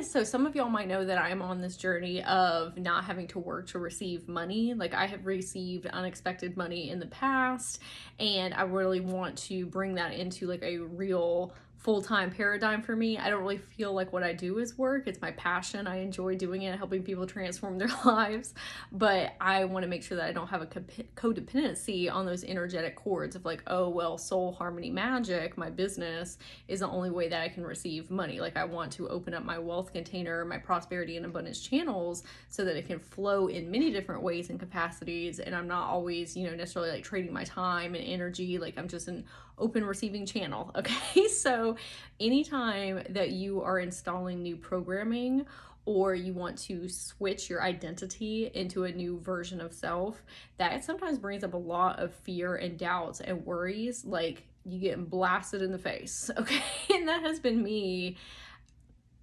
So some of y'all might know that I'm on this journey of not having to work to receive money. Like, I have received unexpected money in the past, and I really want to bring that into like a real full-time paradigm for me. I don't really feel like what I do is work. It's my passion. I enjoy doing it, helping people transform their lives. But I want to make sure that I don't have a codependency on those energetic cords of like, oh, well, Soul Harmony Magic, my business, is the only way that I can receive money. Like, I want to open up my wealth container, my prosperity and abundance channels, so that it can flow in many different ways and capacities. And I'm not always, necessarily like trading my time and energy. Like, I'm just an open receiving channel. Okay. So anytime that you are installing new programming, or you want to switch your identity into a new version of self, that sometimes brings up a lot of fear and doubts and worries. Like, you get blasted in the face. Okay. And that has been me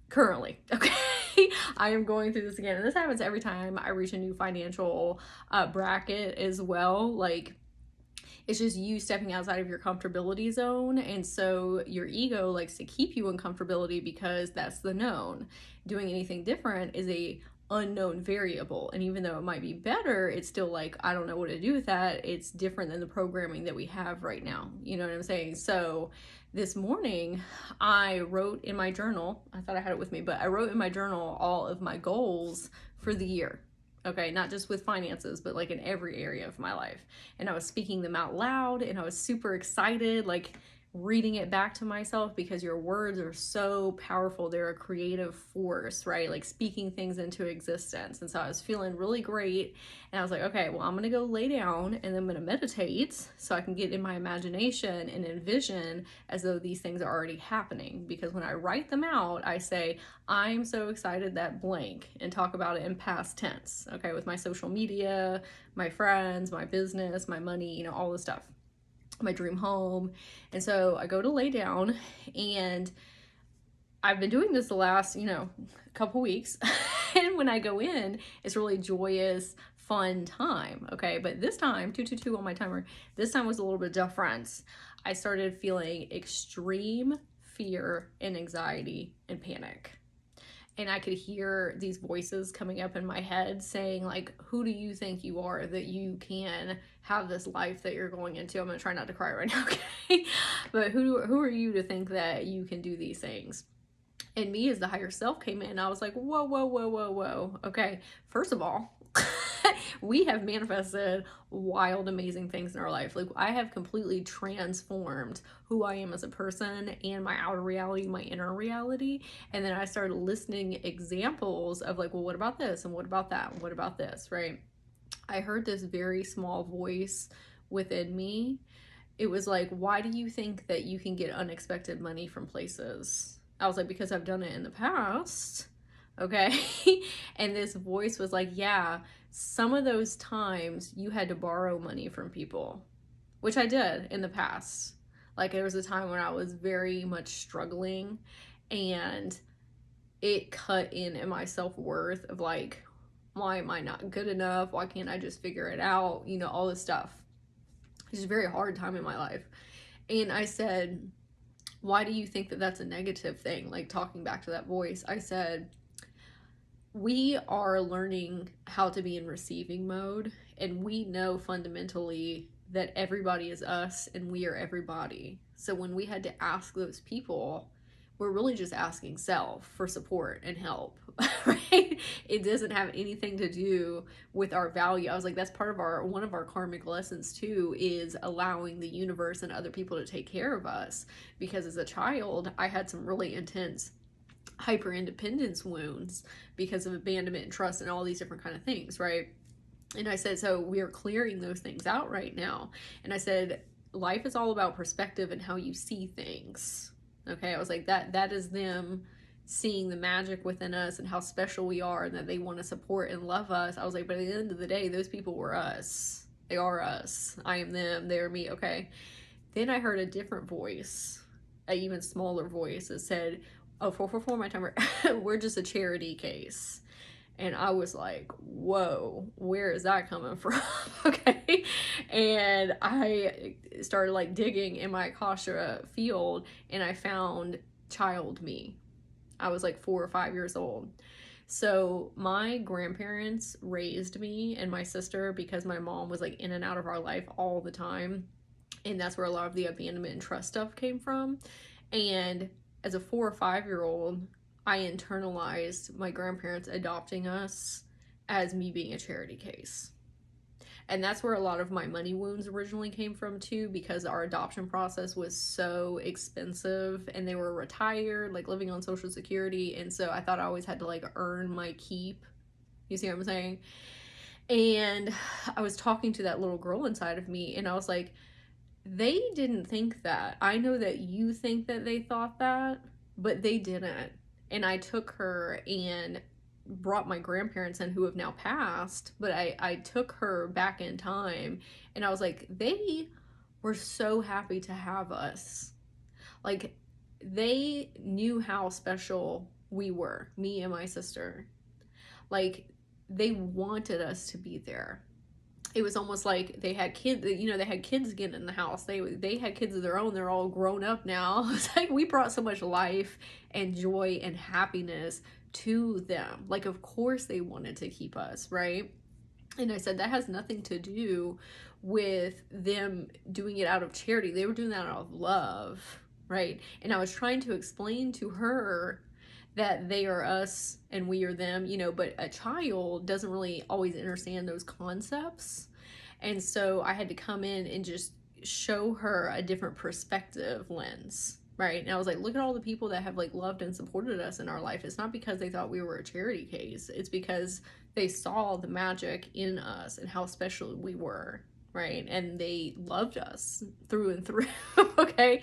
currently. Okay. I am going through this again. And this happens every time I reach a new financial bracket as well. Like, it's just you stepping outside of your comfortability zone. And so your ego likes to keep you in comfortability because that's the known. Doing anything different is a unknown variable. And even though it might be better, it's still like, I don't know what to do with that. It's different than the programming that we have right now. You know what I'm saying? So this morning I wrote in my journal, I thought I had it with me, but I wrote in my journal all of my goals for the year. Okay, not just with finances, but like in every area of my life. And I was speaking them out loud, and I was super excited, like reading it back to myself, because your words are so powerful. They're a creative force, right? Like speaking things into existence. And so I was feeling really great. And I was like, okay, well, I'm going to go lay down and then I'm going to meditate so I can get in my imagination and envision as though these things are already happening. Because when I write them out, I say, I'm so excited that blank, and talk about it in past tense. Okay, with my social media, my friends, my business, my money, all this stuff. My dream home. And so I go to lay down, and I've been doing this the last, couple weeks. And when I go in, it's really joyous, fun time. Okay. But this time, 222 on my timer, this time was a little bit different. I started feeling extreme fear and anxiety and panic. And I could hear these voices coming up in my head saying, like, who do you think you are that you can have this life that you're going into? I'm going to try not to cry right now, okay? But who are you to think that you can do these things? And me as the higher self came in, I was like, whoa, whoa, whoa, whoa, whoa. Okay, first of all, we have manifested wild, amazing things in our life. Like, I have completely transformed who I am as a person and my outer reality, my inner reality. And then I started listening examples of like, well, what about this? And what about that? And what about this? Right? I heard this very small voice within me. It was like, why do you think that you can get unexpected money from places? I was like, because I've done it in the past. Okay. And this voice was like, yeah, some of those times you had to borrow money from people, which I did in the past. Like, there was a time when I was very much struggling, and it cut in my self-worth of like, why am I not good enough? Why can't I just figure it out? All this stuff. It's a very hard time in my life. And I said, why do you think that that's a negative thing? Like, talking back to that voice, I said, we are learning how to be in receiving mode, and we know fundamentally that everybody is us and we are everybody. So when we had to ask those people, we're really just asking self for support and help, right? It doesn't have anything to do with our value. I was like, that's part of one of our karmic lessons too, is allowing the universe and other people to take care of us. Because as a child, I had some really intense hyper independence wounds because of abandonment and trust and all these different kind of things, right? And I said, so we are clearing those things out right now. And I said, life is all about perspective and how you see things. Okay, I was like, that is them seeing the magic within us and how special we are, and that they want to support and love us. I was like, but at the end of the day, those people were us. They are us. I am them. They are me. Okay. Then I heard a different voice, an even smaller voice that said, oh, 444, my timer, we're just a charity case. And I was like, whoa, where is that coming from? Okay. And I started like digging in my Akashic field, and I found child me. I was like 4 or 5 years old. So my grandparents raised me and my sister because my mom was like in and out of our life all the time. And that's where a lot of the abandonment and trust stuff came from. And as a 4 or 5 year old, I internalized my grandparents adopting us as me being a charity case. And that's where a lot of my money wounds originally came from too, because our adoption process was so expensive and they were retired, like living on Social Security. And so I thought I always had to like earn my keep. You see what I'm saying? And I was talking to that little girl inside of me and I was like, they didn't think that. I know that you think that they thought that, but they didn't. And I took her and brought my grandparents in who have now passed, but I took her back in time and I was like, they were so happy to have us. Like, they knew how special we were, me and my sister. Like, they wanted us to be there. It was almost like they had kids, you know, they had kids again in the house. They had kids of their own. They're all grown up now. It's like we brought so much life and joy and happiness to them. Like, of course they wanted to keep us, right? And I said that has nothing to do with them doing it out of charity. They were doing that out of love, right? And I was trying to explain to her that they are us and we are them, you know, but a child doesn't really always understand those concepts. And so I had to come in and just show her a different perspective lens, right? And I was like, look at all the people that have like loved and supported us in our life. It's not because they thought we were a charity case. It's because they saw the magic in us and how special we were, right? And they loved us through and through, okay?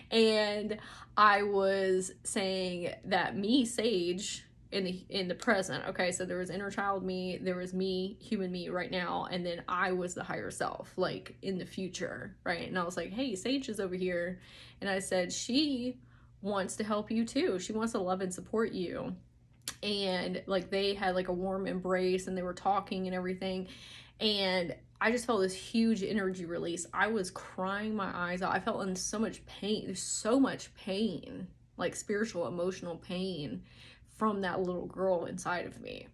And I was saying that me, Sage, in the present, okay, so there was inner child me, there was me, human me right now, and then I was the higher self, like in the future, right? And I was like, hey, Sage is over here, and I said, she wants to help you too. She wants to love and support you. And like they had like a warm embrace and they were talking and everything, and I just felt this huge energy release. I was crying my eyes out. I felt in so much pain. There's so much pain, like spiritual, emotional pain from that little girl inside of me.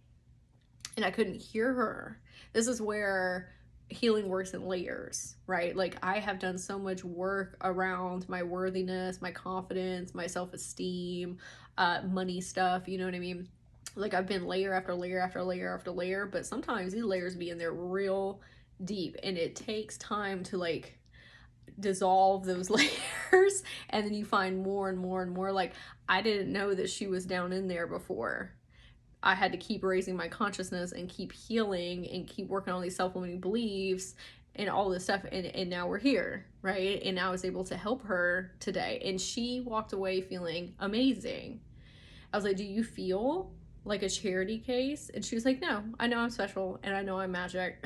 And I couldn't hear her. This is where healing works in layers, right? Like I have done so much work around my worthiness, my confidence, my self-esteem, money stuff, you know what I mean? Like I've been layer after layer after layer after layer, but sometimes these layers be in there real deep and it takes time to like dissolve those layers, and then you find more and more and more. Like I didn't know that she was down in there before. I had to keep raising my consciousness and keep healing and keep working on these self-limiting beliefs and all this stuff, and now we're here, right? And I was able to help her today, and she walked away feeling amazing. I was like, do you feel like a charity case? And she was like, no, I know I'm special and I know I'm magic.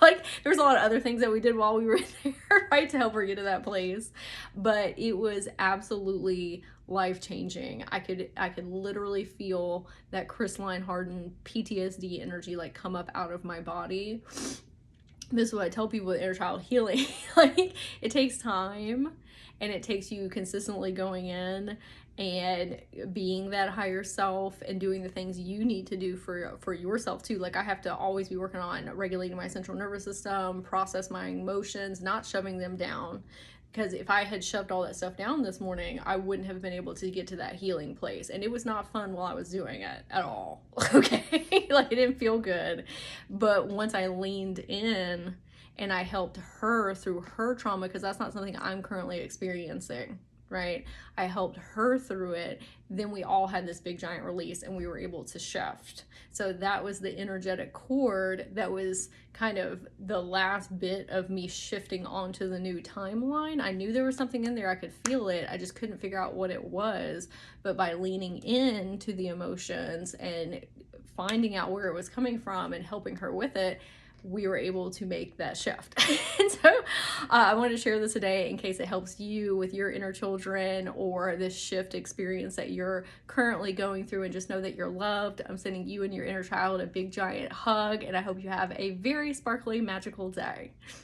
Like there's a lot of other things that we did while we were there, right, to help her get to that place, but it was absolutely life-changing. I could literally feel that crystalline hardened PTSD energy like come up out of my body. This is what I tell people with inner child healing. Like it takes time and it takes you consistently going in and being that higher self and doing the things you need to do for yourself too. Like I have to always be working on regulating my central nervous system, process my emotions, not shoving them down. Because if I had shoved all that stuff down this morning, I wouldn't have been able to get to that healing place. And it was not fun while I was doing it at all. Okay? Like it didn't feel good. But once I leaned in and I helped her through her trauma, because that's not something I'm currently experiencing, right? I helped her through it. Then we all had this big giant release and we were able to shift. So that was the energetic cord that was kind of the last bit of me shifting onto the new timeline. I knew there was something in there. I could feel it. I just couldn't figure out what it was. But by leaning into the emotions and finding out where it was coming from and helping her with it, we were able to make that shift. And so I wanted to share this today in case it helps you with your inner children or this shift experience that you're currently going through, and just know that you're loved. I'm sending you and your inner child a big giant hug, and I hope you have a very sparkly, magical day.